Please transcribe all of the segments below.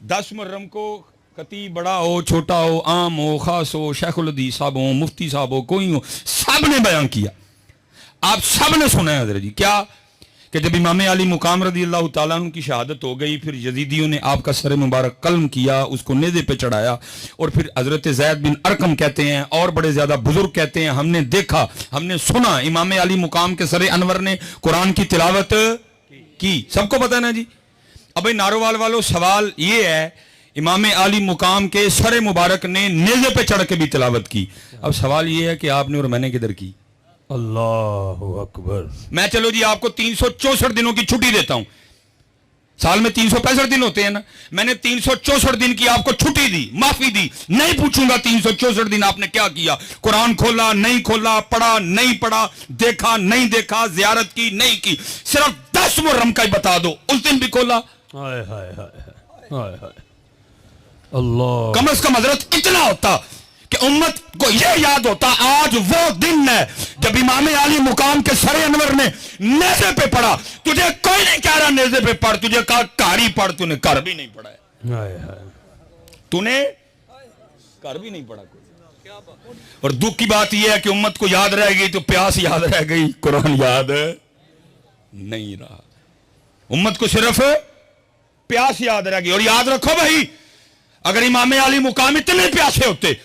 10 मुहर्रम को खतीब बड़ा हो, छोटा हो, आम हो, खास हो, शेखुल हदीस साहब हो, मुफ्ती साहब हो, कोई हो, सब ने बयान किया। आप सब ने सुना है हज़रत जी क्या कि जब इमाम अली मुकाम रज़ी अल्लाह ताला अन्हु की शहादत हो गई, फिर यजीदियों ने आपका सर मुबारक कलम किया, उसको नेज़े पे चढ़ाया, और फिर हज़रत ज़ैद बिन अरकम कहते हैं और बड़े ज़्यादा बुजुर्ग कहते हैं, हमने देखा, हमने सुना इमाम अली मुकाम के सर अनवर ने कुरान की तिलावत की। सबको पता है ना जी। अब भाई नारोवाल वालों, सवाल ये है, इमाम अली मुकाम के सर मुबारक ने नेज़े पे चढ़ के भी तिलावत की। अब सवाल ये है कि आपने और मैंने किधर की? अल्लाहु अकबर। मैं चलो जी आपको 364 दिनों की छुट्टी देता हूं, साल में 365 दिन होते हैं ना, मैंने 364 दिन की आपको छुट्टी दी, माफी दी, नहीं पूछूंगा 364 दिन आपने क्या किया, कुरान खोला नहीं खोला, पढ़ा नहीं पढ़ा, देखा नहीं देखा, जियारत की नहीं की, सिर्फ 10 मुहर्रम का ही बता दो, उस दिन भी खोला? हाय हाय हाय हाय हाय अल्लाह। कम से कम हजरत इतना होता कि उम्मत को यह याद होता आज वो दिन है जब इमाम अली मुकाम के सर अनवर ने नेज़े पे पढ़ा। तुझे कोई नहीं कह रहा नेज़े पे पढ़, तुझे कहा कारी पढ़, तूने कर भी नहीं पढ़ा है, हाय हाय तूने कर भी नहीं पढ़ा कोई। और दुख की बात यह है कि उम्मत को याद रह गई तो प्यास याद रह गई, कुरान याद नहीं रहा। उम्मत को सिर्फ प्यास याद रह गई। और याद रखो भाई, अगर इमाम अली मुकाम इतने प्यासे होते,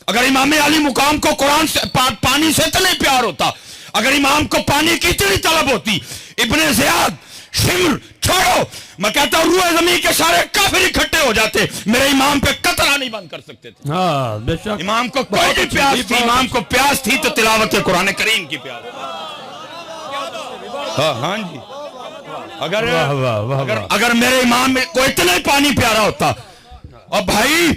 अगर इमाम अली मुकाम को कुरान से पानी से इतने प्यार होता, अगर इमाम को पानी की इतनी तलब होती, इब्ने ज़ियाद शिमर छोड़ो, मैं कहता हूं रूह ज़मीन के सारे काफिर इकट्ठे हो जाते, मेरे इमाम पे कतरा नहीं बंद कर सकते थे। हाँ बेशक। इमाम को कोई नहीं प्यास थी, इमाम को प्यास थी तो तिलावत कुरान करीम की प्यास। हाँ जी, अगर वाह वाह वाह अगर वाह। अगर मेरे इमाम में कोई इतना ही पानी प्यारा होता, और भाई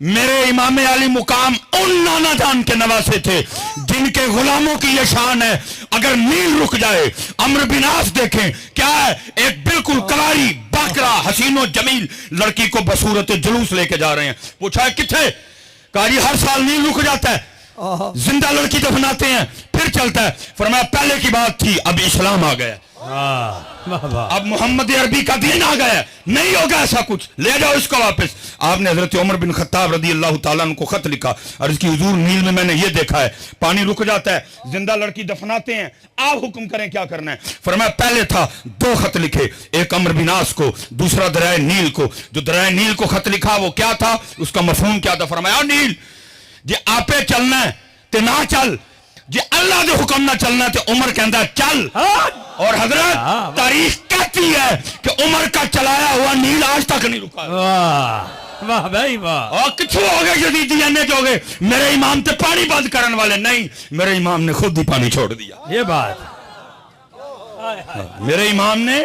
मेरे इमाम अली मुकाम उन नाना जान के नवासे थे जिनके गुलामों की ये शान है, अगर नील रुक जाए, अम्र बिन आस देखें क्या है, एक बिल्कुल कलारी बाकरा हसीनो जमील लड़की को बसूरत जुलूस लेके जा रहे हैं, पूछा है किथे, कहा जी हर साल नील रुक जाता है, जिंदा लड़की दफनाते हैं फिर चलता है। फरमाया पहले की बात थी, अब इस्लाम आ गया, वाह वाह। अब मोहम्मद अरबी का दिन आ गया, नहीं होगा ऐसा कुछ, ले जाओ इसको वापस। आपने हजरत उमर बिन खत्ताब रदी अल्लाह ताला अन्हु को खत लिखा, और इसकी हुजूर नील में मैंने ये देखा है, पानी रुक जाता है, जिंदा लड़की दफनाते हैं, आप हुक्म करें क्या करना है। फरमाया पहले था 2 खत लिखे, एक अम्र बिन आस को, दूसरा दरिया नील को। जो दरिया नील को खत लिखा वो क्या था, उसका मफहूम क्या था। फरमाया नील जे आपे चलना है ते ना चल, जे अल्लाह के हुक्म ना चलना ते उमर कहता चल। और हजरत तारीख कहती है कि उमर का चलाया हुआ नील आज तक नहीं रुका। वाह वाह भाई वाह। और कितने हो गए जदीदी हो गए, मेरे इमाम ते पानी बंद करने वाले नहीं, मेरे इमाम ने खुद ही पानी छोड़ दिया। ये बात मेरे इमाम ने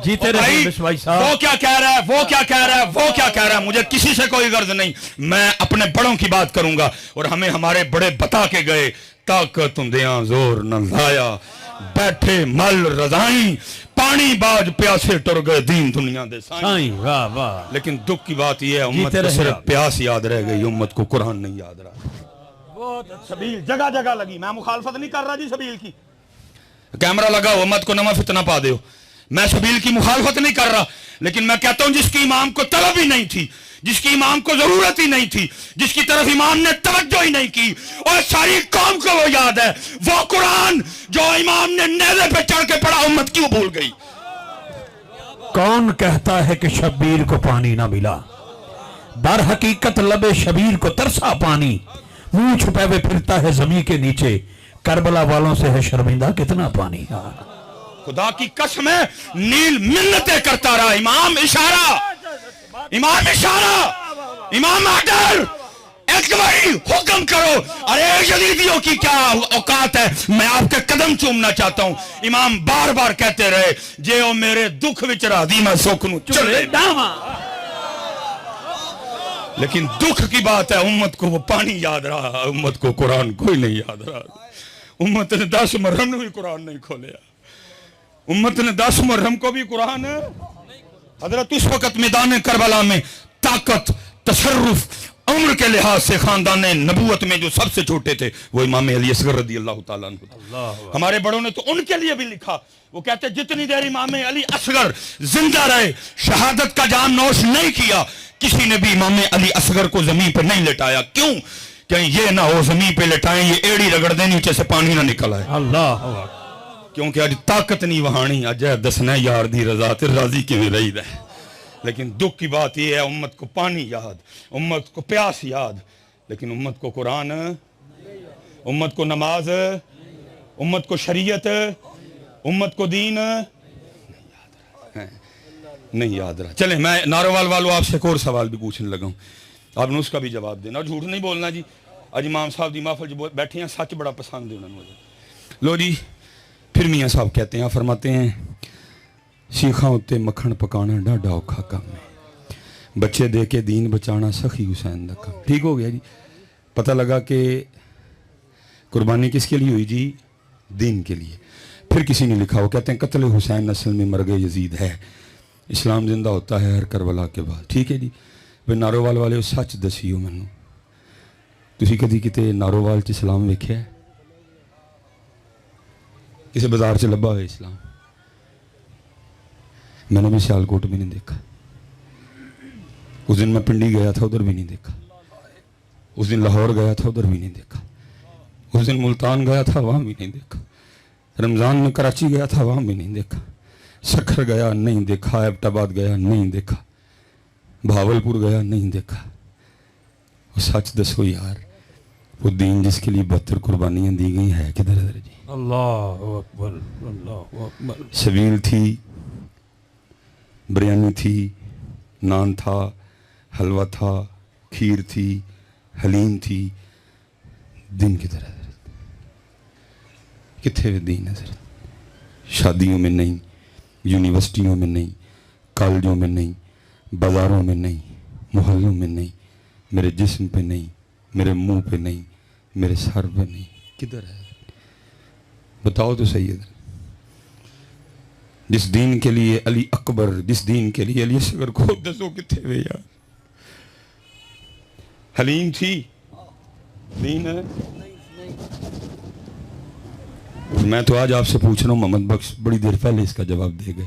जीते रहे भाई साहब। वो क्या कह रहा है, वो क्या कह रहा है, वो क्या कह रहा है, मुझे किसी से कोई गर्ज नहीं, मैं अपने बड़ों की बात करूंगा। और हमें हमारे बड़े बता के गए, ताकत उन्दियां जोर न लाया, बैठे मल रजाई, पानी बाज प्यासे टुर गए दीन दुनिया दे साईं। वाह वाह। लेकिन दुख की बात यह है उम्मत को सिर्फ प्यास याद रह गई, उम्मत को कुरान नहीं याद रहा। सबील जगह जगह लगी, मैं मुखालफत नहीं कर रहा जी सबील की, कैमरा लगा हो मत को नमा फितना पा दो, मैं सबील की मुखालफत नहीं कर रहा, लेकिन मैं कहता हूं जिसकी इमाम को तलब ही नहीं थी, जिसकी इमाम को जरूरत ही नहीं थी, जिसकी तरफ इमाम ने तवज्जो ही नहीं की, और सारी कौम को वो याद है, वो कुरान जो इमाम ने नेज़े पे चढ़ के पढ़ा, उम्मत क्यों भूल गई। कौन कहता है कि शब्बीर को पानी ना मिला, दर हकीकत लबे शबीर को तरसा पानी, मुंह छुपाए फिरता है जमीन के नीचे, करबला वालों से है शर्मिंदा कितना पानी। खुदा की कसम है नील मिन्नतें करता रहा, इमाम इशारा, इमाम इशारा, इमाम आर्डर, एक बारी हुक्म करो। अरे यजीदियों की क्या औकात है, मैं आपके कदम चूमना चाहता हूं। इमाम बार बार कहते रहे, जे ओ मेरे दुख विच राधी मैं सुख नूं चले डावा। लेकिन दुख की बात है उम्मत को वो पानी याद रहा, उम्मत को कुरान कोई नहीं याद रहा। उम्मत ने 10 मुहर्रम में भी कुरान नहीं खोलिया, उम्मत ने 10 मुहर्रम को भी कुरान। हजरत उस वक्त मैदान करबला में ताकत, तशर्रुफ عمر کے لحاظ سے خاندان نبوت میں جو سب سے چھوٹے تھے وہ امام علی اصغر رضی اللہ تعالیٰ عنہ تھے. ہمارے بڑوں نے تو ان کے لیے بھی لکھا, وہ کہتے جتنی دیر امام علی اصغر زندہ رہے, شہادت کا جام نوش نہیں کیا, کسی نے بھی امام علی اصغر کو زمین پہ نہیں لٹایا. کیوں؟ کہ یہ نہ ہو زمین پہ لٹائیں, یہ ایڑی رگڑ دیں نیچے سے پانی نہ نکل آئے. اللہ کیونکہ اج طاقت نہیں وہانی, اج ہے دسنا یار دی رضا تے راضی کیویں رہی ہے. لیکن دکھ کی بات یہ ہے امت کو پانی یاد, امت کو پیاس یاد, لیکن امت کو قرآن, امت کو نماز, امت کو شریعت, امت کو دین نہیں یاد رہا. چلیں میں ناروال والوں آپ سے ایک اور سوال بھی پوچھنے لگا ہوں, آپ نے اس کا بھی جواب دینا, جھوٹ نہیں بولنا جی. اج امام صاحب دی محفل جو بیٹھے ہیں سچ بڑا پسند ہے انہوں نے مجھے. لو جی پھر میاں صاحب کہتے ہیں, فرماتے ہیں سیخاں اتے مکھن پکانا ڈاڈا اوکھا کام ہے, بچے دے کے دین بچانا سخی حسین دا کام. ٹھیک ہو گیا جی. پتہ لگا کہ قربانی کس کے لیے ہوئی جی؟ دین کے لیے. پھر کسی نے لکھا, وہ کہتے ہیں قتل حسین اصل میں مرگ یزید ہے, اسلام زندہ ہوتا ہے ہر کربلا کے بعد. ٹھیک ہے جی. پھر نارووال والے سچ دسیو مینوں, تسی کدی کتے نارووال چ اسلام ویکھیا ہے؟ کسی بازار سے لبا ہوئے اسلام؟ میں نے بھی سیالکوٹ میں نہیں دیکھا. اس دن میں پنڈی گیا تھا, ادھر بھی نہیں دیکھا. اس دن لاہور گیا تھا, ادھر بھی نہیں دیکھا. اس دن ملتان گیا تھا, وہاں بھی نہیں دیکھا. رمضان میں کراچی گیا تھا, وہاں بھی نہیں دیکھا. سکھر گیا نہیں دیکھا, ایبٹ آباد گیا نہیں دیکھا, بھاولپور گیا نہیں دیکھا. وہ سچ دسو یار, وہ دین جس کے لیے 72 قربانیاں دی گئی ہے کدھر ادھر جی؟ اللہ اکبر, اللہ اکبر. شبیل تھی, بریانی تھی, نان تھا, حلوہ تھا, کھیر تھی, حلیم تھی. دین کی طرح کتنے دین ہے سر؟ شادیوں میں نہیں, یونیورسٹیوں میں نہیں, کالجوں میں نہیں, بازاروں میں نہیں, محلوں میں نہیں, میرے جسم پہ نہیں, میرے منہ پہ نہیں, میرے سر پہ نہیں. کدھر ہے بتاؤ تو صحیح ہے. جس دین کے لیے علی اکبر, جس دین کے لیے علی اصغر کو دسو کتنے ہوئے یار. حلیم تھی, دین ہے. میں تو آج آپ سے پوچھ رہا ہوں, محمد بخش بڑی دیر پہلے اس کا جواب دے گئے.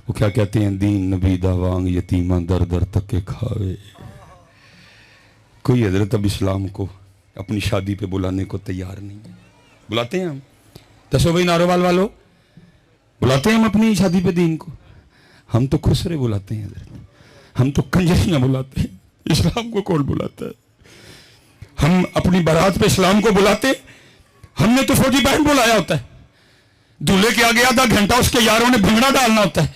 وہ کیا کہتے ہیں؟ دین نبی دا وانگ یتیمہ در در تک کے کھاوے. کوئی حضرت اب اسلام کو اپنی شادی پہ بلانے کو تیار نہیں ہے. بلاتے ہیں ہم, دسو بھائی نارووال والو, بلاتے ہیں ہم اپنی شادی پہ دین کو؟ ہم تو خسرے بلاتے ہیں حضرت, ہم تو کنجریاں بلاتے ہیں. اسلام کو کون بلاتا ہے؟ ہم اپنی بارات پہ اسلام کو بلاتے, ہم نے تو فوجی بہن بلایا ہوتا ہے. دولہے کے آگے آدھا گھنٹہ اس کے یاروں نے بھنگڑا ڈالنا ہوتا ہے.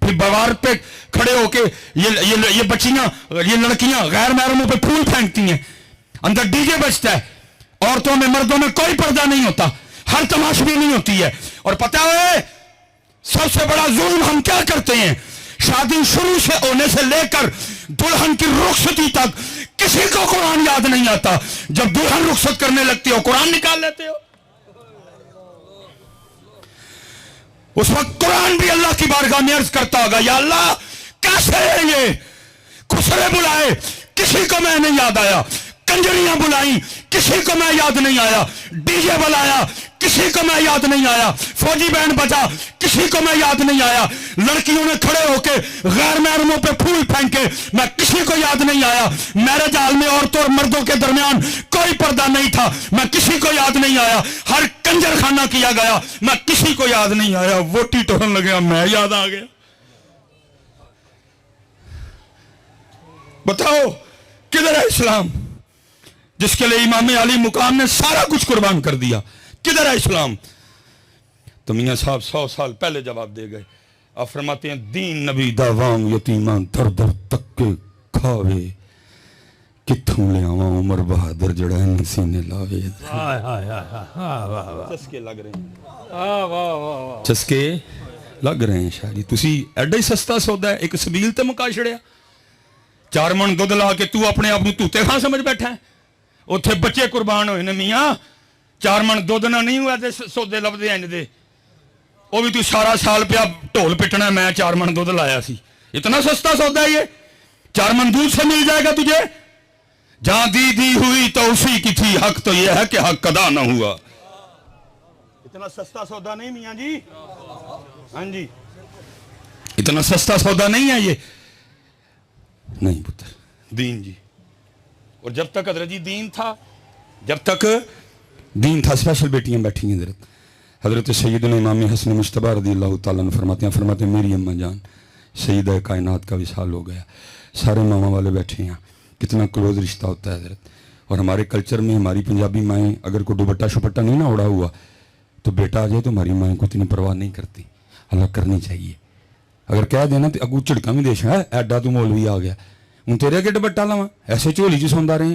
پھر بوار پہ کھڑے ہو کے یہ بچیاں, یہ لڑکیاں غیر محرموں پہ پھول پھینکتی ہیں, اندر ڈی جے بجتا ہے. عورتوں میں مردوں میں کوئی پردہ نہیں ہوتا, ہر تماشبی نہیں ہوتی ہے. اور پتہ ہے سب سے بڑا ظلم ہم کیا کرتے ہیں؟ شادی شروع سے ہونے سے لے کر دلہن کی رخصتی تک کسی کو قرآن یاد نہیں آتا. جب دلہن رخصت کرنے لگتی ہو قرآن نکال لیتے ہو. اس وقت قرآن بھی اللہ کی بارگاہ میں عرض کرتا ہوگا, یا اللہ کیسے ہیں یہ خسرے بلائے, کسی کو میں نہیں یاد آیا. کنجریاں بلائیں, کسی کو میں یاد نہیں آیا. ڈی جے بلایا, کسی کو میں یاد نہیں آیا. فوجی بینڈ بجا, کسی کو میں یاد نہیں آیا. لڑکیوں نے کھڑے ہو کے غیر محرموں پہ پھول پھینکے, میں کسی کو یاد نہیں آیا. میرج ہال میں عورتوں اور مردوں کے درمیان کوئی پردہ نہیں تھا, میں کسی کو یاد نہیں آیا. ہر کنجر خانہ کیا گیا, میں کسی کو یاد نہیں آیا. ووٹی ٹورن لگیا, میں یاد آ گیا. بتاؤ کدھر ہے اسلام جس کے لیے امام علی مقام نے سارا کچھ قربان کر دیا؟ کدھر ہے اسلام؟ تو میاں صاحب 100 سال پہلے جواب دے گئے. آپ فرماتے ہیں دین نبی دا وانگ یتیماں در در تک کے کھاوے, کتھوں لے آواں عمر بہادر جڑا ان سینے لاوے. چسکے لگ رہے ہیں, چسکے لگ رہے ہیں. شاہی تسی ایڈا ہی سستا سودا ہے, ایک سبیل تے مکا چھڑیا. 4 من دودھ لا کے تو اپنے آپ کو توتے خاں سمجھ بیٹھا ہے. اتھے بچے قربان ہوئے نے میاں, 4 من دودھ نہ نہیں ہوا دے سودے لبدے ہیں دے. وہ بھی تو سارا سال پہ ڈھول پٹنا, میں 4 من دودھ لایا سی. اتنا سستا سودا ہے یہ, 4 من دودھ سے مل جائے گا تجھے. جہاں دی ہوئی تو اسی کی تھی، حق تو یہ ہے کہ حق ادا نہ ہوا۔ اتنا سستا سودا نہیں میاں جی، ہاں جی اتنا سستا سودا نہیں ہے یہ، نہیں پتر دین جی۔ اور جب تک حضرت جی دین تھا، جب تک دین تھا، اسپیشل بیٹیاں بیٹھی ہیں حضرت سیدنا امام حسن مجتبی رضی اللہ تعالیٰ عنہ فرماتے ہیں میری اماں جان سیدہ کائنات کا وصال ہو گیا، سارے ماما والے بیٹھے ہیں، کتنا کلوز رشتہ ہوتا ہے حضرت۔ اور ہمارے کلچر میں ہماری پنجابی مائیں اگر کوئی دوپٹہ شپٹہ نہیں نہ اڑا ہوا تو بیٹا آ جائے تو ہماری مائیں کو اتنی پرواہ نہیں کرتی، اللہ کرنی چاہیے۔ اگر کہہ دینا تو اگو چڑکا بھی دیش ہے ایڈا تو مولوی آ گیا، ہوں تیرے اگے دوپٹہ لاواں، ایسے جھولی چ سوندا رہے،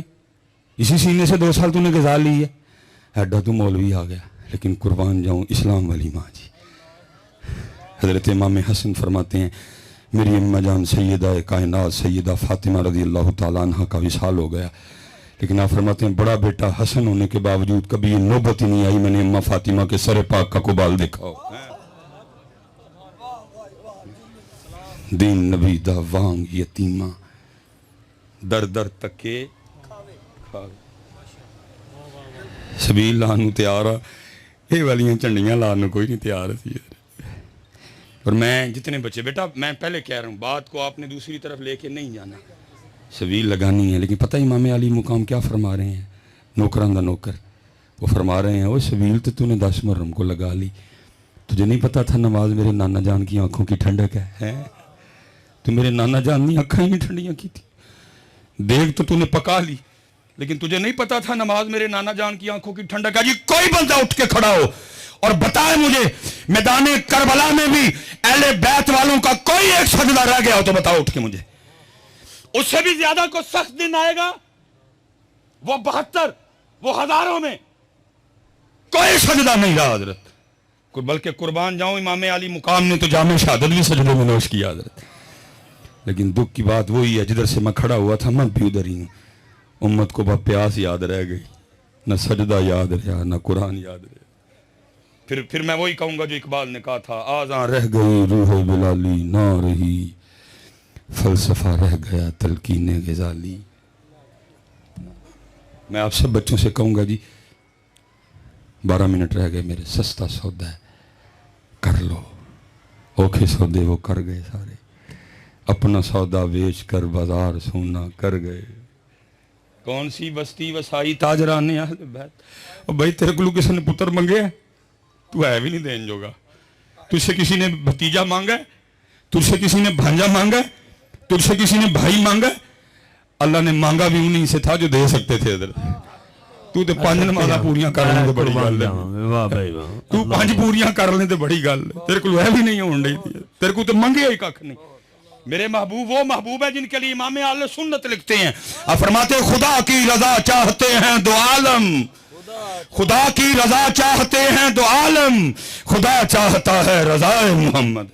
اسی سینے سے 2 سال تو نے غذا لی ہے، ایڈا تو مولوی آ گیا۔ لیکن قربان جاؤں اسلام والی ماں جی۔ حضرت امام حسن فرماتے ہیں میری اماں جان سیدہ کائنات سیدہ فاطمہ رضی اللہ تعالیٰ عنہ کا وصال ہو گیا، لیکن آپ فرماتے ہیں بڑا بیٹا حسن ہونے کے باوجود کبھی یہ نوبت ہی نہیں آئی میں نے اماں فاطمہ کے سر پاک کا قبال دیکھا ہو۔ دین نبی دا وانگ یتیمہ در در تکے سبیل لانو تیارا، یہ والیاں چنڈیاں لانو کوئی نہیں تیار تھی۔ اور میں جتنے بچے بیٹا میں پہلے کہہ رہا ہوں بات کو آپ نے دوسری طرف لے کے نہیں جانا، سبیل لگانی ہے، لیکن پتہ امام علی مقام کیا فرما رہے ہیں، نوکران دا نوکر وہ فرما رہے ہیں وہ سبیل تو نے 10 محرم کو لگا لی، تجھے نہیں پتا تھا نماز میرے نانا جان کی آنکھوں کی ٹھنڈک ہے، تو میرے نانا جان نہیں آنکھیں ہی ٹھنڈیاں کی تھی، دیکھ تو نے پکا لی، لیکن تجھے نہیں پتا تھا نماز میرے نانا جان کی آنکھوں کی ٹھنڈک ہے۔ جی کوئی بندہ اٹھ کے کھڑا ہو اور بتائے مجھے میدان کربلا میں بھی اہل بیت والوں کا کوئی ایک سجدہ رہ گیا ہو تو بتاؤ اٹھ کے مجھے، اس سے بھی زیادہ کو سخت دن آئے گا، وہ 72 وہ ہزاروں میں کوئی سجدہ نہیں رہا حضرت، بلکہ قربان جاؤں امام علی مقام نے تو جامع شہادت بھی سجدے میں نوش کیا حضرت۔ لیکن دکھ کی بات وہی ہے جدھر سے میں کھڑا ہوا تھا میں بھی ادھر ہی ہوں، امت کو بس پیاس یاد رہ گئی، نہ سجدہ یاد رہا نہ قرآن یاد رہا۔ پھر میں وہی کہوں گا جو اقبال نے کہا تھا آزاں رہ گئی روح بلالی نہ رہی فلسفہ رہ گیا تلقین غزالی۔ میں آپ سب بچوں سے کہوں گا جی 12 منٹ رہ گئے میرے، سستا سودا ہے کر لو، اوکھے سودے وہ کر گئے سارے، اپنا سودا بیچ کر بازار سونا کر گئے، کون سی بستی وسائی تاجران اہل بیت۔ اور بھائی تیرے کو کسی نے پتر منگے ہے تو ہے بھی نہیں دین جوگا، تجھ سے کسی نے بھتیجا مانگا ہے، تجھ سے کسی نے بھانجا مانگا ہے، تجھ سے کسی نے بھائی مانگا ہے، اللہ نے مانگا بھی انہیں سے تھا جو دے سکتے تھے ادھر۔ تو تے 5 نمازاں پوریاں کر لیں تے بڑی گل ہے، تو 5 پوریاں کر لیں تے بڑی گل ہے، تیرے کو ہے بھی نہیں ہون رہی تھی، تیرے کو تو منگے ہی کھ نہیں۔ میرے محبوب وہ محبوب ہے جن کے لیے امام اہل سنت لکھتے ہیں، آپ فرماتے ہیں خدا کی رضا چاہتے ہیں دو عالم، خدا کی رضا چاہتے ہیں دو عالم، خدا چاہتا ہے رضا محمد۔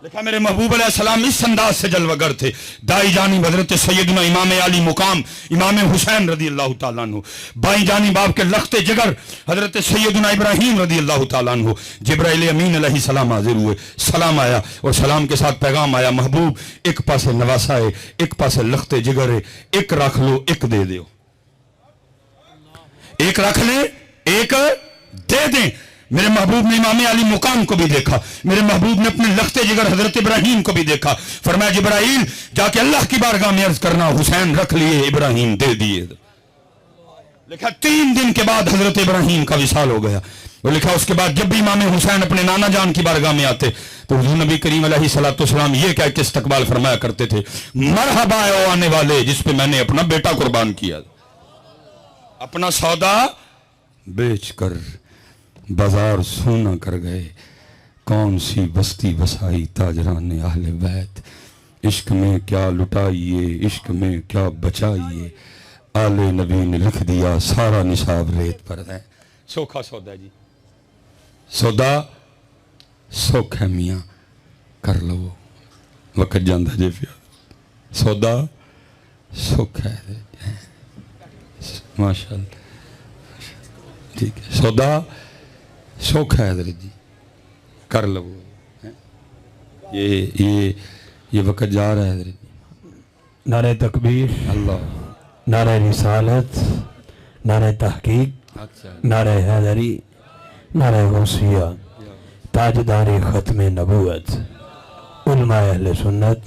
لکھا میرے محبوب علیہ السلام اس انداز سے جلوہ گر تھے، دائی جانب حضرت سیدنا امام علی مقام امام حسین رضی اللہ تعالیٰ عنہ، بائیں جانب آپ کے لخت جگر حضرت سیدنا ابراہیم رضی اللہ تعالیٰ عنہ۔ جبرائیل امین علیہ السلام حاضر ہوئے، سلام آیا اور سلام کے ساتھ پیغام آیا محبوب ایک پاسے نواسا ہے، ایک پاسے لخت جگر ہے، ایک رکھ لو ایک دے دیو، ایک رکھ لیں ایک دے دیں۔ میرے محبوب نے امام علی مقام کو بھی دیکھا، میرے محبوب نے اپنے لخت جگر حضرت ابراہیم کو بھی دیکھا، فرمایا جبرائیل جا کے اللہ کی بارگاہ میں عرض کرنا حسین رکھ لیے ابراہیم دے دیے۔ لکھا 3 دن کے بعد حضرت ابراہیم کا وصال ہو گیا، وہ لکھا اس کے بعد جب بھی امام حسین اپنے نانا جان کی بارگاہ میں آتے تو حضور نبی کریم علیہ الصلوۃ والسلام یہ کہہ کے استقبال فرمایا کرتے تھے مرحبا اے آنے والے جس پہ میں نے اپنا بیٹا قربان کیا، اپنا سودا بیچ کر بازار سونا کر گئے، کون سی بستی بسائی تاجران اہل بیت، عشق میں کیا لٹائیے عشق میں کیا بچائیے، آل نبی نے لکھ دیا سارا نصاب ریت پر ہے۔ سوکھا سودا جی، سودا سوکھ ہے میاں کر لو، وقت جاندہ جے پیا، سودا سوکھ ہے ماشاءاللہ، ٹھیک ہے سودا سوکھ ہے حضرت جی کر لو، یہ وقت جا رہا ہے حضرت جی، نعرہ تکبیر، اللہ नारे रिसालत, नारे तहकीक, अच्छा नारे हैदरी, नारे गौसिया, ताजदारी ख़त्म नबूवत, उलमा अहले सुन्नत,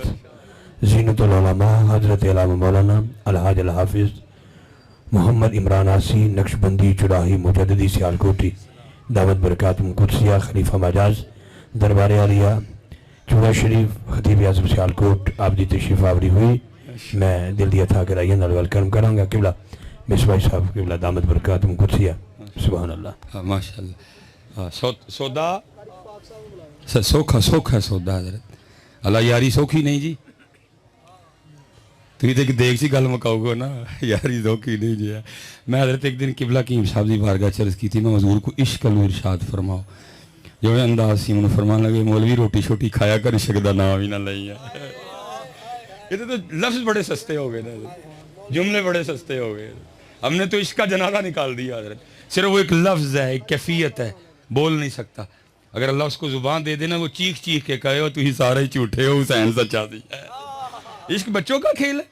ज़ीनतुल उलमा हज़रत अल्लामा मौलाना अलहाज अल हाफिज़ मोहम्मद इमरान आसी नक्शबंदी चुराही मुजद्दिदी सियालकोटी दावत बरकातुहुम कुदसिया खलीफा मजाज दरबार आलिया चूड़ा शरीफ खतीब आज़म सियालकोट आप दी तशरीफ आवरी हुई। मैं दिल दी अथा कराइए नाल वेलकम करांगा किबला मिसबाई साहब किबला दावत बरकातुहुम कुदसिया सुभान अल्लाह। हाँ माशाल्लाह। हाँ सौदा सौखा सौखा सौदा हज़रत अल्लाह यारी सौखी नहीं जी तुम तो देख सी गल मुकाओगे ना यारी सौखी नहीं जी। मैं हज़रत एक दिन किबला कीम साहब की बारगाह चर्ज की थी मैं हज़ूर को इश्क अल इरशाद फरमाओ जो अंदाज सी उन्होंने फरमान लगे मौलवी रोटी छोटी खाया कर इश्क का नाम ही ना लई है। ये तो लफ्ज़ बड़े सस्ते हो गए ना जुमले बड़े सस्ते हो गए हमने तो इश्क का जनाजा निकाल दिया हज़रत सिर्फ वो एक लफ्ज़ है एक कैफियत है बोल नहीं सकता अगर अल्लाह उसको ज़ुबान दे देना वो चीख चीख के कहे हो तुम सारे ही झूठे हो हुसैन सच्चा सी है। इश्क बच्चों का खेल है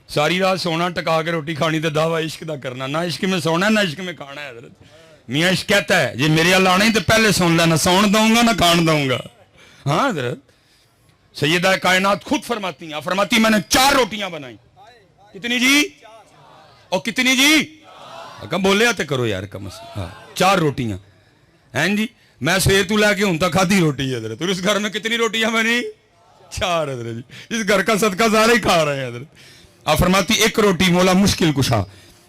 सारी रात सोना टका के रोटी खानी तो दावा इश्क का करना ना इश्क में सोना ना इश्क में खाना है हज़रत मियाँ इश्क कहता है जी मेरे अल्लाह आना ही तो पहले सुन लेना सौन दूंगा ना खान दूंगा। हाँ हज़रत सैयदा कायनात खुद फरमाती हैं फरमाती मैंने 4 रोटियां बनाई कितनी जी और कितनी जी कम बोले आते करो यार कम से हाँ 4 रोटियां हैं जी मैं सवेर तू लैके हूं तक खाधी रोटी है हज़रत उस घर में कितनी रोटियां बनी 4 हज़रत जी इस घर का सदका सारे ही खा रहे हैं हज़रत। आप फरमाती एक रोटी मौला मुश्किल कुशा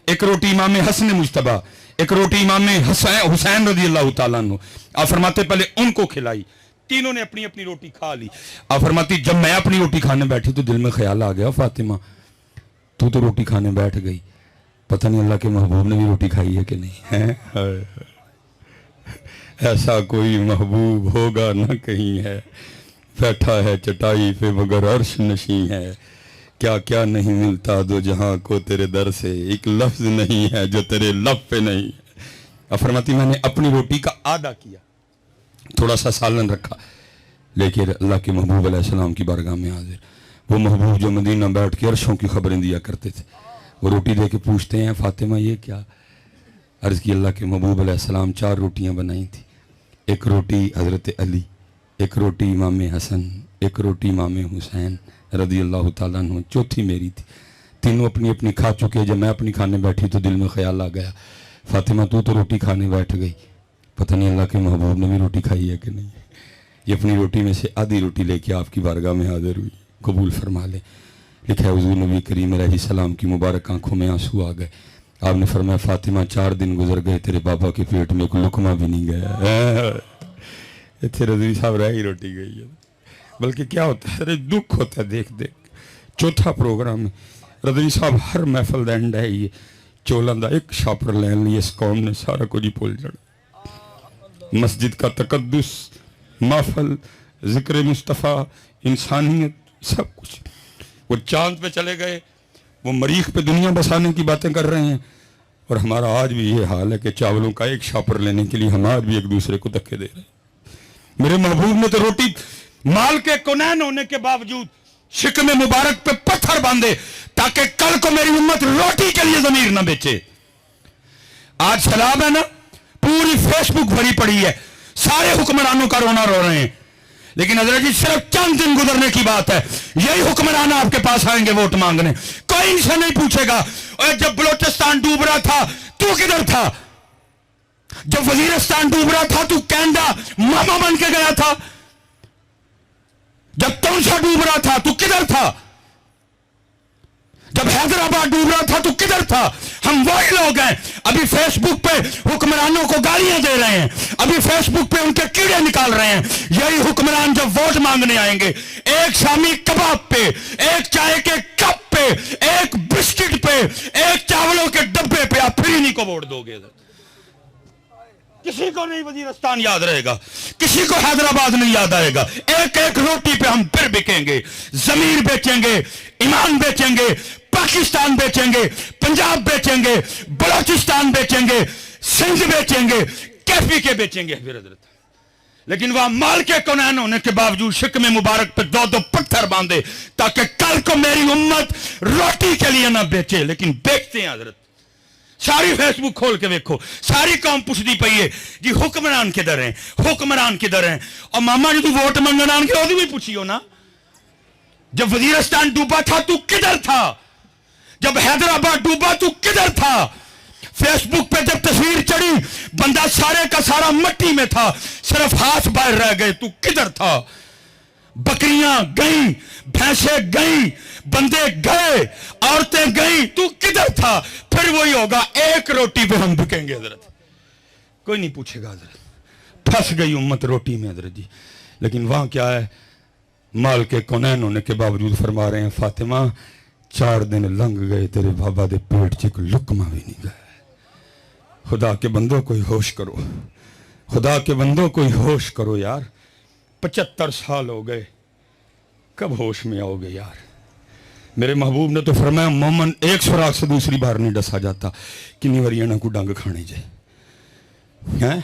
एक रोटी इमाम हसन मुज्तबा एक रोटी इमाम हुसैन रज़ी अल्लाह तआला अन्हु आप फरमाते पहले उनको खिलाई तीनों ने अपनी अपनी रोटी खा ली। आप फरमाती जब मैं अपनी रोटी खाने बैठी तो दिल में ख्याल आ गया फातिमा तू तो रोटी खाने बैठ गई पता नहीं अल्लाह के महबूब ने भी रोटी खाई है कि नहीं है। ऐसा कोई महबूब होगा ना कहीं है बैठा है चटाई पे मगर अर्श नशी है क्या क्या नहीं मिलता दो जहां को तेरे दर से एक लफ्ज नहीं है जो तेरे लब पे नहीं है। अब फरमाती मैंने अपनी रोटी का आधा किया थोड़ा सा सालन रखा लेकिन अल्लाह के महबूब अलैहिस्सलाम की बारगाह में हाजिर वो महबूब जो मदीना बैठ के अर्शों की खबरें दिया करते थे वो रोटी दे के पूछते हैं फातिमा ये क्या अर्ज़ की अल्लाह के महबूब अलैहिस्सलाम 4 रोटियां बनाई थी एक रोटी हज़रत अली एक रोटी इमाम हसन एक रोटी इमाम हुसैन रज़ी अल्लाह तआला अन्हु चौथी मेरी थी तीनों अपनी अपनी खा चुके जब मैं अपनी खाने बैठी तो दिल में ख्याल आ गया फातिमा तू तो रोटी खाने बैठ गई पता नहीं अल्लाह के महबूब ने भी रोटी खाई है कि नहीं। ये अपनी रोटी में से आधी रोटी लेके आपकी बारगाह में हाजिर हुई कबूल फरमा ले। लिखा है हुज़ूर नबी करीम अलैहिस्सलाम की मुबारक आंखों में आंसू आ गए आपने फरमाया फातिमा 4 दिन गुजर गए तेरे बाबा के पेट में कोई लुकमा भी नहीं गया इतने रज़वी साहब रह ही रोटी गई है बल्कि क्या होता है अरे दुख होता है देख देख। चौथा प्रोग्राम है रज़वी साहब हर महफल का एंड है ये चोलों का एक छापर लैन लिए इस कौम ने सारा कुछ ही भूल जाना मस्जिद का तकद्दुस महफल जिक्र मुस्तफ़ा इंसानियत सब कुछ। वो चांद पे चले गए वो मरीख पे दुनिया बसाने की बातें कर रहे हैं और हमारा आज भी ये हाल है कि चावलों का एक छापर लेने के लिए हम आज भी एक दूसरे को धक्के दे रहे हैं। मेरे महबूब ने तो रोटी माल के कुनैन होने के बावजूद शिकमे मुबारक पे पत्थर बांधे ताकि कल को मेरी उम्मत रोटी के लिए जमीर ना बेचे। आज सैलाब है ना पूरी फेसबुक भरी पड़ी है सारे हुक्मरानों का रोना रो रहे हैं लेकिन हज़रत जी सिर्फ चंद दिन गुजरने की बात है यही हुक्मरान आपके पास आएंगे वोट मांगने कोई इनसे नहीं पूछेगा और जब बलोचिस्तान डूब रहा था तू किधर था जब वजीरिस्तान डूब रहा था तू कैनेडा मामा बन के गया था जब तौसा डूब रहा था तू किधर था जब हैदराबाद डूब रहा था तू किधर था। हम वही लोग हैं अभी फेसबुक पे हुक्मरानों को गालियां दे रहे हैं अभी फेसबुक पे उनके कीड़े निकाल रहे हैं। यही हुक्मरान जब वोट मांगने आएंगे एक शामी कबाब पे एक चाय के कप पे एक बिस्किट पे एक चावलों के डब्बे पे आप फिर इन्हीं को वोट दोगे। किसी को नहीं वजीरिस्तान याद रहेगा किसी को हैदराबाद नहीं याद आएगा एक एक रोटी पे हम फिर बिकेंगे जमीर बेचेंगे ईमान बेचेंगे पाकिस्तान बेचेंगे पंजाब बेचेंगे बलोचिस्तान बेचेंगे सिंध बेचेंगे कैफी के बेचेंगे। फिर हजरत لیکن वह माल के कौनैन होने के बावजूद शिकमे मुबारक पे 2-2 पत्थर बांधे ताकि कल को मेरी उम्मत रोटी के लिए ना बेचे, लेकिन बेचते हैं हजरत। सारी फेसबुक खोल के देखो, सारी कौम पुछदी पई है जी हुक्मरान किधर हैं, हुक्मरान किधर हैं। और मामा जी तू वोट मंगन आन के ओदी भी पूछियो ना, जब वजीरिस्तान डूबा था तू किधर था, जब हैदराबाद डूबा तू किधर था। फेसबुक पे जब तस्वीर चढ़ी बंदा सारे का सारा मट्टी में था, सिर्फ हाथ बाहर रह गए, तू किधर था। बकरियां गई, भैंसे गई, बंदे गए, औरतें गई, तू किधर था। फिर वही होगा, एक रोटी पे हम बिकेंगे हजरत, कोई नहीं पूछेगा हजरत। फंस गई उम्मत रोटी में हजरत जी। लेकिन वहां क्या है, माल के कौनैन होने के बावजूद फरमा रहे हैं फातिमा 4 दिन लंघ गए तेरे बाबा दे पेट च एक लुकमा भी नहीं गया। खुदा के बंदों कोई होश करो, खुदा के बंदों कोई होश करो यार। 75 साल हो गए, कब होश में आओगे यार। मेरे महबूब ने तो फरमाया मोमन एक सुराख से दूसरी बार नहीं डसा जाता, किन्नी वरियाना को डंग खाने जे हैं।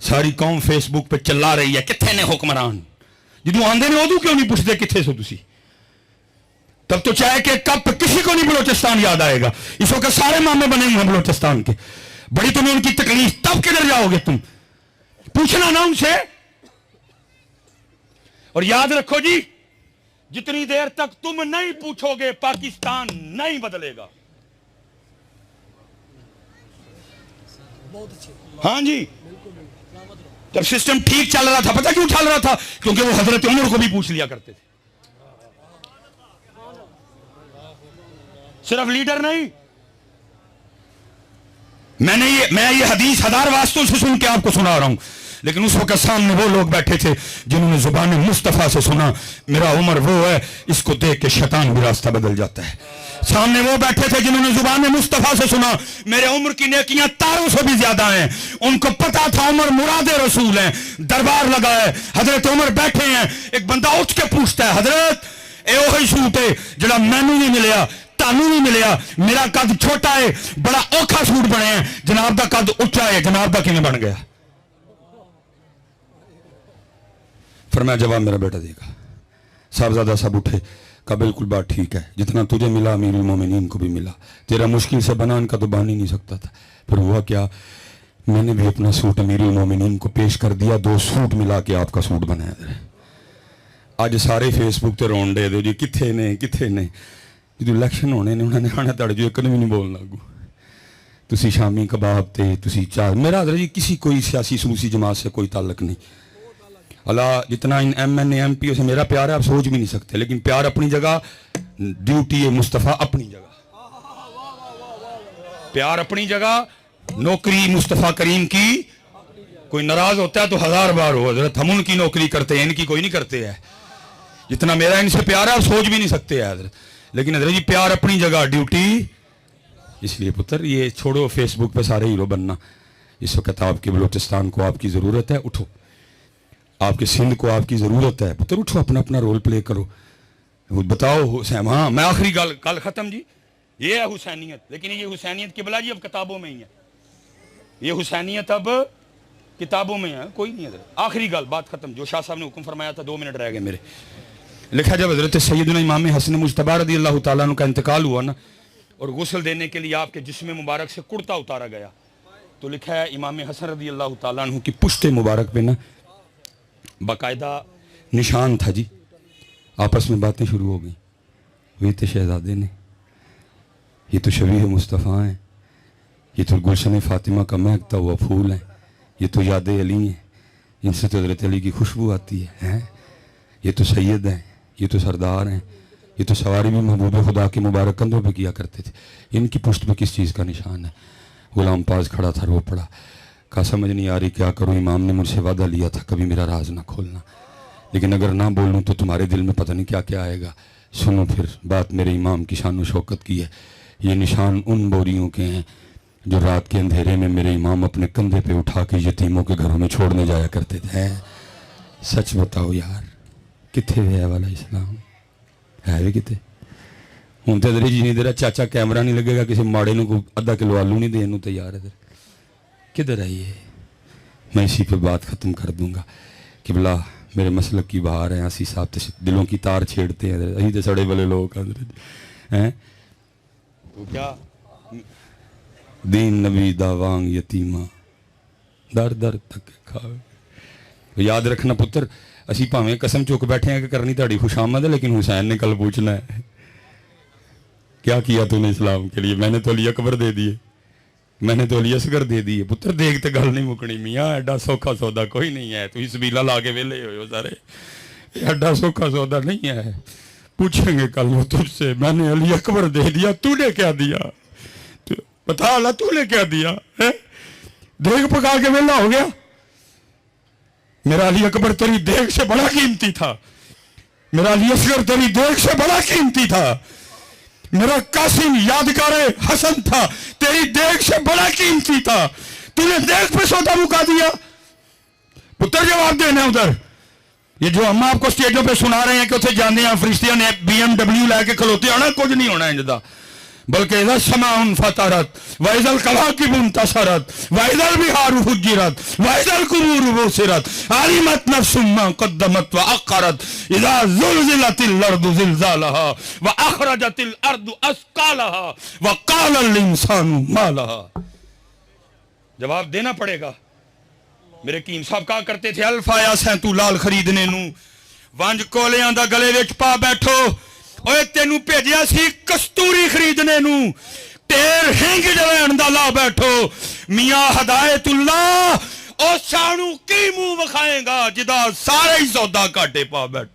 सारी कौम फेसबुक पे चिल्ला रही है किथे ने हुक्मरान, जदों आंदे ने उदों क्यों नहीं पूछते किथे सो तुसी। तब तो चाहे कि कब किसी को नहीं बलोचिस्तान याद आएगा। इस वक्त सारे मामले बने हुए हैं बलोचिस्तान के, बड़ी तुम्हें उनकी तकलीफ, तब किधर जाओगे तुम, पूछना ना उनसे। और याद रखो जी, जितनी देर तक तुम नहीं पूछोगे पाकिस्तान नहीं बदलेगा। हाँ जी, जब सिस्टम ठीक चल रहा था, पता क्यों चल रहा था, क्योंकि वो हजरत उमर को भी पूछ लिया करते थे। सिर्फ लीडर नहीं, मैं ये हदीस 1000 वास्तों से सुन के आपको सुना रहा हूं, लेकिन उस वक्त सामने वो लोग बैठे थे जिन्होंने जुबान मुस्तफा से सुना मेरा उमर वो है, इसको देख के शैतान भी रास्ता बदल जाता है। सामने वो बैठे थे जिन्होंने जुबान मुस्तफा से सुना मेरे उम्र की नेकियां तारों से भी ज्यादा हैं। उनको पता था उमर मुरादे रसूल हैं। दरबार लगा है, हजरत उमर बैठे हैं, एक बंदा उठ के पूछता है हजरत ए वही सूट है जड़ा मैनू नहीं मिलया, तानू नहीं मिलया, मेरा कद छोटा है, बड़ा औखा सूट बने हैं, जनाब का कद उच्चा है, जनाब का किवें बन गया। फरमाया जवाब मेरा बेटा देगा। साहबजादा साहब उठे, कहा बिल्कुल बात ठीक है, जितना तुझे मिला अमीरुल मोमिनीन को भी मिला, तेरा मुश्किल से बना इनका तो बन ही नहीं सकता था। फिर हुआ क्या, मैंने भी अपना सूट अमीरुल मोमिनीन को पेश कर दिया, 2 सूट मिला के आपका सूट बनाया। आज सारे फेसबुक ते रोन दे दो जी किथे ने किथे ने, जो इलेक्शन होने ने उन्होंने आना तड़ जो एक भी नहीं बोलना अगू। तुसी शामी कबाब ते तुसी चार, मेरा हजरत जी किसी कोई सियासी सूसी जमात से कोई ताल्लुक नहीं। अल्लाह जितना इन MNA MP से मेरा प्यार है आप सोच भी नहीं सकते, लेकिन प्यार अपनी जगह, ड्यूटी है मुस्तफ़ा अपनी जगह, प्यार अपनी जगह, नौकरी मुस्तफ़ा करीम की। कोई नाराज होता है तो 1000 बार हो हजरत, हम उनकी नौकरी करते हैं, इनकी कोई नहीं करते है। जितना मेरा इनसे प्यार है आप सोच भी नहीं सकते है हजरत, लेकिन हजरत जी प्यार अपनी जगह, ड्यूटी। इसलिए पुत्र ये छोड़ो फेसबुक पे सारे हीरो बनना। इस वक्त आपके बलोचिस्तान को आपकी ज़रूरत है, उठो। आपके सिंध को आपकी ज़रूरत है, पुत्र उठो, अपना अपना रोल प्ले करो, बताओ हुसैन। हाँ मैं आखिरी गल खत्म जी, ये है हुसैनियत, लेकिन ये हुसैनियत किबला जी अब किताबों में ही है, ये हुसैनियत अब किताबों में है, कोई नहीं है। आखिरी गल, बात खत्म। जो शाह साहब ने हुक्म फरमाया था, 2 मिनट रह गए मेरे। लिखा जब हजरत सैयदना इमाम हसन मुज्तबा रज़ी अल्लाह तआला अन्हु का इंतकाल हुआ ना, और गुस्ल देने के लिए आपके जिस्म मुबारक से कुर्ता उतारा गया, तो लिखा है इमाम हसन रज़ी अल्लाह तआला अन्हु की पुश्ते मुबारक पे ना बाकायदा निशान था जी। आपस में बातें शुरू हो गई, ये तो शहजादे ने, ये तो शबीह मुस्तफ़ा हैं, ये तो गुलशन फातिमा का महकता हुआ फूल है, ये तो याद अली हैं, इनसे तो हज़रत अली की खुशबू आती है, ये तो सैयद हैं, ये तो सरदार हैं, ये तो सवारी भी महबूब खुदा के मुबारक कंधों पे किया करते थे, इनकी पुश्त पे किस चीज़ का निशान है। गुलाम पास खड़ा था, रो पड़ा, कहा समझ नहीं आ रही क्या करूँ, इमाम ने मुझसे वादा लिया था कभी मेरा राज ना खोलना, लेकिन अगर ना बोलूँ तो तुम्हारे दिल में पता नहीं क्या क्या आएगा। सुनो फिर बात मेरे इमाम की शान व शौकत की है, ये निशान उन बोरियों के हैं जो रात के अंधेरे में मेरे इमाम अपने कंधे पे उठा के यतीमों के घरों में छोड़ने जाया करते थे। सच बताओ यार, किथे है वाला इस्लाम है भी किते? हूँ तो अदरी जी नहीं दे रहा, चाचा कैमरा नहीं लगेगा, किसी माड़े को आधा किलो आलू नहीं देने तैयार है, किधर है ये? मैं इसी पे बात खत्म कर दूंगा। قبلہ میرے مسلک کی بہار ہیں، اسی صاحب دلوں کی تار چھیڑتے ہیں، اہی تو سڑے بلے لوگ ہیں وہ کیا دین نبی داوانگ یتیمہ در در تک کھاوے. یاد رکھنا پتر، اسی پاویں قسم چک بیٹھے ہیں کہ کرنی تاڑی خوش آمد ہے، لیکن حسین نے کل پوچھنا ہے کیا کیا تو نے اسلام کے لیے. میں نے تو علی اکبر دے دیے، میں نے تو علی اصغر دے دیے. پتر دیکھتے گل نہیں مکنی میاں، ایڈا سوکھا سودا کوئی نہیں ہے. تو سبیلہ لا کے ویلے ہوئے ہو سارے، ایڈا سوکھا سودا نہیں ہے. پوچھیں گے کل وہ تجھ سے، میں نے علی اکبر دے دیا، تو نے کیا دیا؟ بتا اللہ تو نے کیا دیا؟ دیکھ پکا کے ویلا ہو گیا. میرا علی اکبر تیری دیکھ سے بڑا قیمتی تھا، میرا علی اصغر تیری دیکھ سے بڑا قیمتی تھا، میرا قاسم یادگار حسن تھا تیری دیکھ سے بڑا قیمتی تھا. تو نے دیکھ پہ سودا مکا دیا. پتر جواب دینا ادھر. یہ جو ہم آپ کو سٹیجوں پہ سنا رہے ہیں کہ اتنے جانے ہیں فرشتیاں نے BMW لے کے کھلوتے ہونا، کچھ نہیں ہونا انجدہ، بلکہ اذا السماء فطرت واذا الکواکب انتثرت واذا البحار فجرت واذا القبور بعثرت علمت نفس ما قدمت واخرت اذا زلزلت الارض زلزالها واخرجت الارض اثقالها وقال الانسان ما لها. جواب دینا پڑے گا. میرے کیم صاحب کہا کرتے تھے الفایا سیں تو لال خریدنے نو ونج کولیاں دا گلے وچ پا بیٹھو، اوے تینوں بھیجیا سی کستوری خریدنے نو، ٹیر ہنگ جوین دا لا بیٹھو. میاں ہدایت اللہ او سانو کی منہ وکھائے گا جدا سارے ہی سودا کاٹے پا بیٹھو.